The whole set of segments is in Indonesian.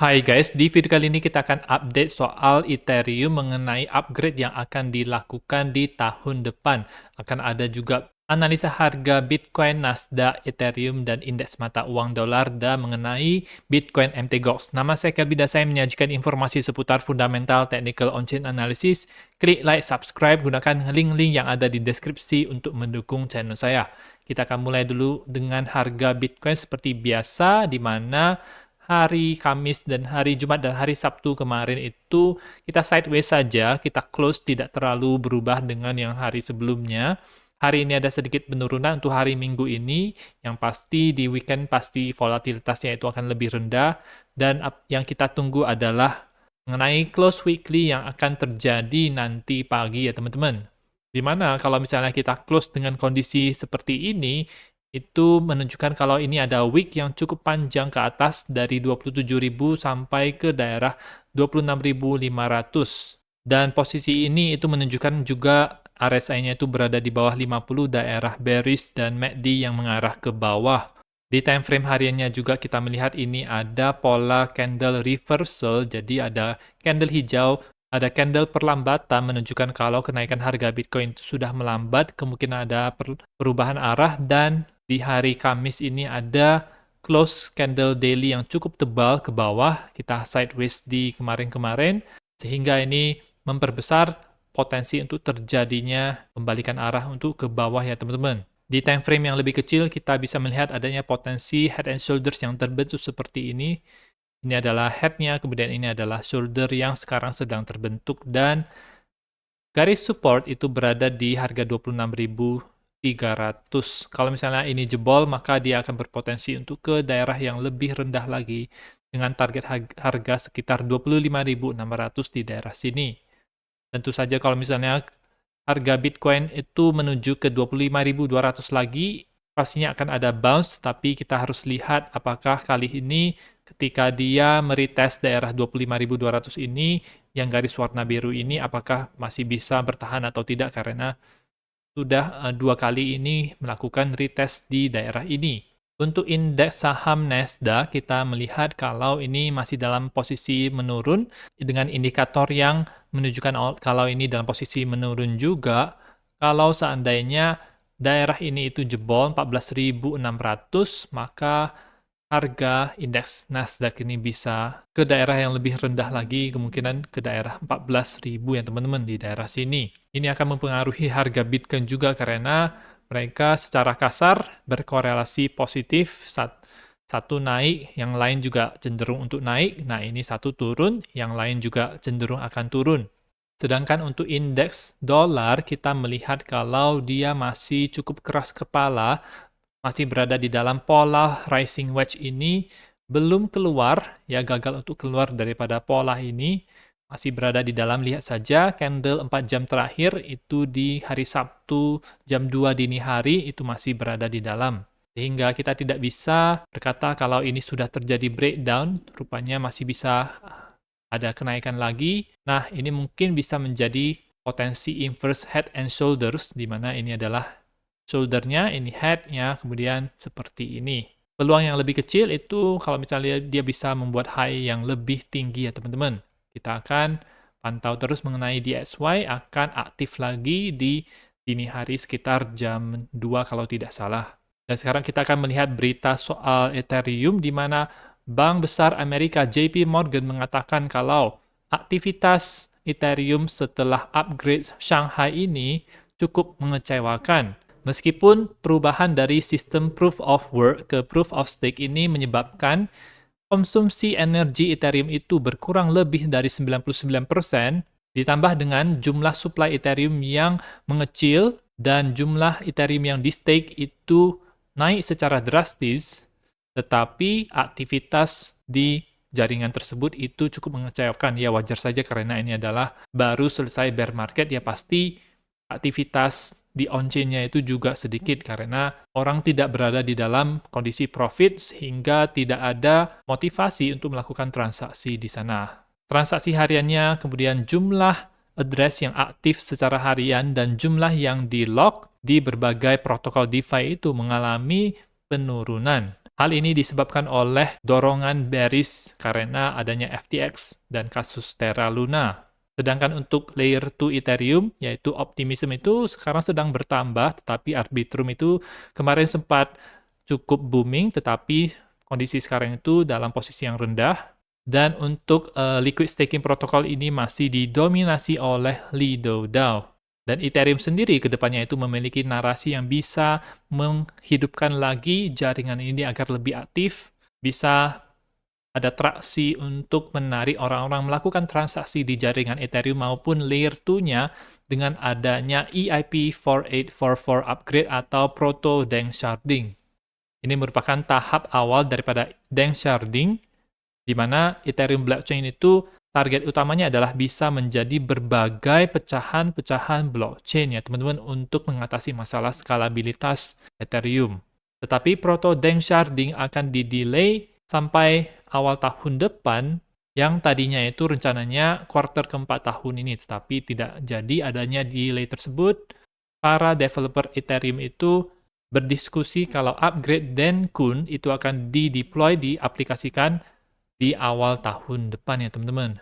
Hai guys, di video kali ini kita akan update soal Ethereum mengenai upgrade yang akan dilakukan di tahun depan. Akan ada juga analisa harga Bitcoin, Nasdaq, Ethereum, dan indeks mata uang dolar dan mengenai Bitcoin MT Gox. Nama saya Kelbida, saya menyajikan informasi seputar fundamental technical on-chain analysis. Klik like, subscribe, gunakan link-link yang ada di deskripsi untuk mendukung channel saya. Kita akan mulai dulu dengan harga Bitcoin seperti biasa, di mana hari Kamis dan hari Jumat dan hari Sabtu kemarin itu kita sideways saja, kita close tidak terlalu berubah dengan yang hari sebelumnya. Hari ini ada sedikit penurunan untuk hari Minggu ini, yang pasti di weekend pasti volatilitasnya itu akan lebih rendah, dan yang kita tunggu adalah mengenai close weekly yang akan terjadi nanti pagi ya teman-teman. Dimana kalau misalnya kita close dengan kondisi seperti ini, itu menunjukkan kalau ini ada wick yang cukup panjang ke atas dari 27.000 sampai ke daerah 26.500. Dan posisi ini itu menunjukkan juga RSI-nya itu berada di bawah 50, daerah bearish dan MACD yang mengarah ke bawah. Di time frame hariannya juga kita melihat ini ada pola candle reversal, jadi ada candle hijau, ada candle perlambatan menunjukkan kalau kenaikan harga Bitcoin itu sudah melambat, kemungkinan ada perubahan arah, dan di hari Kamis ini ada close candle daily yang cukup tebal ke bawah, kita sideways di kemarin-kemarin, sehingga ini memperbesar potensi untuk terjadinya pembalikan arah untuk ke bawah ya teman-teman. Di time frame yang lebih kecil, kita bisa melihat adanya potensi head and shoulders yang terbentuk seperti ini. Ini adalah head-nya, kemudian ini adalah shoulder yang sekarang sedang terbentuk, dan garis support itu berada di harga 26.300. Kalau misalnya ini jebol, maka dia akan berpotensi untuk ke daerah yang lebih rendah lagi dengan target harga sekitar 25.600 di daerah sini. Tentu saja kalau misalnya harga Bitcoin itu menuju ke 25.200 lagi, pastinya akan ada bounce, tapi kita harus lihat apakah kali ini ketika dia meretest daerah 25.200 ini, yang garis warna biru ini, apakah masih bisa bertahan atau tidak, karena sudah dua kali ini melakukan retest di daerah ini. Untuk indeks saham Nasdaq, kita melihat kalau ini masih dalam posisi menurun dengan indikator yang menunjukkan kalau ini dalam posisi menurun juga. Kalau seandainya daerah ini itu jebol 14.600, maka harga indeks Nasdaq ini bisa ke daerah yang lebih rendah lagi, kemungkinan ke daerah 14.000 ya teman-teman, di daerah sini. Ini akan mempengaruhi harga Bitcoin juga karena mereka secara kasar berkorelasi positif, satu naik, yang lain juga cenderung untuk naik. Nah, ini satu turun, yang lain juga cenderung akan turun. Sedangkan untuk indeks dolar, kita melihat kalau dia masih cukup keras kepala, masih berada di dalam pola rising wedge ini, belum keluar, ya gagal untuk keluar daripada pola ini, masih berada di dalam. Lihat saja candle 4 jam terakhir itu di hari Sabtu jam 2 dini hari itu masih berada di dalam. Sehingga kita tidak bisa berkata kalau ini sudah terjadi breakdown, rupanya masih bisa ada kenaikan lagi. Nah, ini mungkin bisa menjadi potensi inverse head and shoulders, di mana ini adalah shoulder-nya, ini head-nya, kemudian seperti ini. Peluang yang lebih kecil itu kalau misalnya dia bisa membuat high yang lebih tinggi ya teman-teman. Kita akan pantau terus mengenai DXY, akan aktif lagi di dini hari sekitar jam 2 kalau tidak salah. Dan sekarang kita akan melihat berita soal Ethereum, di mana Bank Besar Amerika JP Morgan mengatakan kalau aktivitas Ethereum setelah upgrade Shanghai ini cukup mengecewakan. Meskipun perubahan dari sistem proof of work ke proof of stake ini menyebabkan konsumsi energi Ethereum itu berkurang lebih dari 99%, ditambah dengan jumlah supply Ethereum yang mengecil dan jumlah Ethereum yang di-stake itu naik secara drastis, tetapi aktivitas di jaringan tersebut itu cukup mengecewakan. Ya wajar saja karena ini adalah baru selesai bear market, ya pasti aktivitas di on-chain-nya itu juga sedikit karena orang tidak berada di dalam kondisi profit sehingga tidak ada motivasi untuk melakukan transaksi di sana. Transaksi hariannya, kemudian jumlah address yang aktif secara harian dan jumlah yang di-lock di berbagai protokol DeFi itu mengalami penurunan. Hal ini disebabkan oleh dorongan bearish karena adanya FTX dan kasus Terra Luna. Sedangkan untuk layer 2 Ethereum, yaitu optimism itu sekarang sedang bertambah, tetapi Arbitrum itu kemarin sempat cukup booming, tetapi kondisi sekarang itu dalam posisi yang rendah. Dan untuk liquid staking protokol ini masih didominasi oleh Lido DAO. Dan Ethereum sendiri ke depannya itu memiliki narasi yang bisa menghidupkan lagi jaringan ini agar lebih aktif, bisa ada traksi untuk menarik orang-orang melakukan transaksi di jaringan Ethereum maupun layer 2-nya dengan adanya EIP 4844 upgrade atau Proto Danksharding. Ini merupakan tahap awal daripada Danksharding, di mana Ethereum blockchain itu target utamanya adalah bisa menjadi berbagai pecahan-pecahan blockchain ya teman-teman untuk mengatasi masalah skalabilitas Ethereum. Tetapi Proto Danksharding akan di-delay sampai awal tahun depan yang tadinya itu rencananya kuartal keempat tahun ini, tetapi tidak jadi adanya delay tersebut. Para developer Ethereum itu berdiskusi kalau upgrade Denkun itu akan di-deploy, diaplikasikan di awal tahun depan ya teman-teman.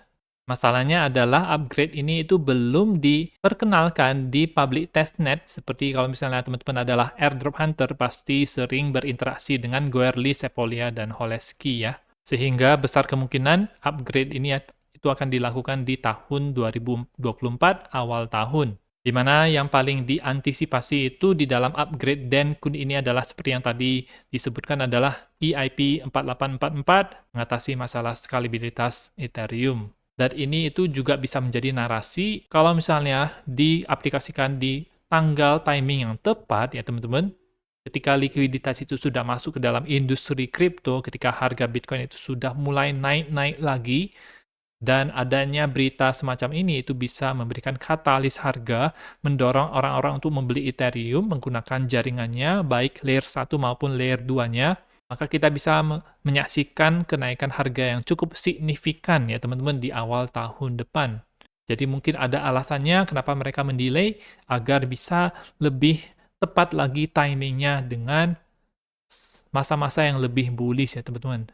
Masalahnya adalah upgrade ini itu belum diperkenalkan di public testnet, seperti kalau misalnya teman-teman adalah airdrop hunter, pasti sering berinteraksi dengan Goerli, Sepolia, dan Holeski ya. Sehingga besar kemungkinan upgrade ini itu akan dilakukan di tahun 2024 awal tahun. Di mana yang paling diantisipasi itu di dalam upgrade Denkun ini adalah seperti yang tadi disebutkan adalah EIP 4844, mengatasi masalah skalabilitas Ethereum. Dan ini itu juga bisa menjadi narasi kalau misalnya diaplikasikan di tanggal timing yang tepat ya teman-teman, ketika likuiditas itu sudah masuk ke dalam industri kripto, ketika harga Bitcoin itu sudah mulai naik-naik lagi, dan adanya berita semacam ini itu bisa memberikan katalis harga, mendorong orang-orang untuk membeli Ethereum menggunakan jaringannya, baik layer 1 maupun layer 2-nya, maka kita bisa menyaksikan kenaikan harga yang cukup signifikan ya teman-teman di awal tahun depan. Jadi mungkin ada alasannya kenapa mereka mendelay agar bisa lebih tepat lagi timingnya dengan masa-masa yang lebih bullish ya teman-teman.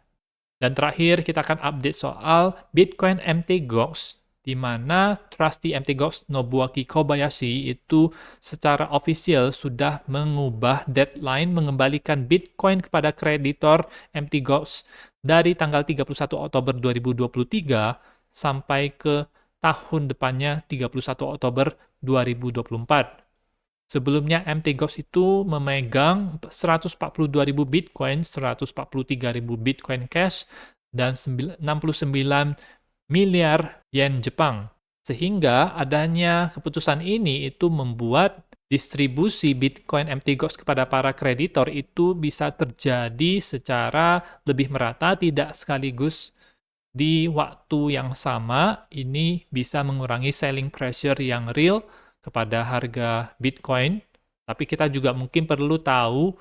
Dan terakhir, kita akan update soal Bitcoin MT Gox, di mana trustee MT Gox Nobuaki Kobayashi itu secara official sudah mengubah deadline mengembalikan Bitcoin kepada kreditor MT Gox dari tanggal 31 Oktober 2023 sampai ke tahun depannya 31 Oktober 2024. Sebelumnya MT Gox itu memegang 142.000 Bitcoin, 143.000 Bitcoin Cash, dan 69 miliar yen Jepang. Sehingga adanya keputusan ini itu membuat distribusi Bitcoin MT Gox kepada para kreditor itu bisa terjadi secara lebih merata, tidak sekaligus di waktu yang sama. Ini bisa mengurangi selling pressure yang real kepada harga Bitcoin, tapi kita juga mungkin perlu tahu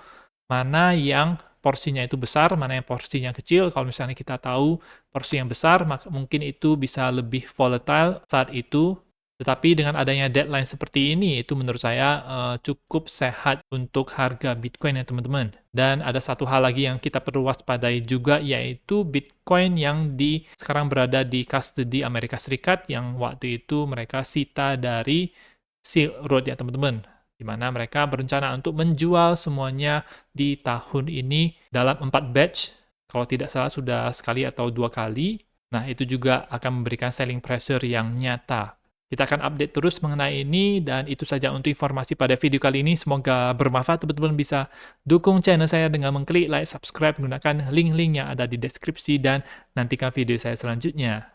mana yang porsinya itu besar, mana yang porsinya kecil. Kalau misalnya kita tahu porsi yang besar, maka mungkin itu bisa lebih volatile saat itu. Tetapi dengan adanya deadline seperti ini, itu menurut saya cukup sehat untuk harga Bitcoin ya teman-teman. Dan ada satu hal lagi yang kita perlu waspadai juga, yaitu Bitcoin yang sekarang berada di custody Amerika Serikat, yang waktu itu mereka sita dari Silk Road ya teman-teman, di mana mereka berencana untuk menjual semuanya di tahun ini dalam 4 batch, kalau tidak salah sudah sekali atau 2 kali. Nah, itu juga akan memberikan selling pressure yang nyata. Kita akan update terus mengenai ini, dan itu saja untuk informasi pada video kali ini. Semoga bermanfaat, teman-teman bisa dukung channel saya dengan mengklik like, subscribe, menggunakan link-link yang ada di deskripsi, dan nantikan video saya selanjutnya.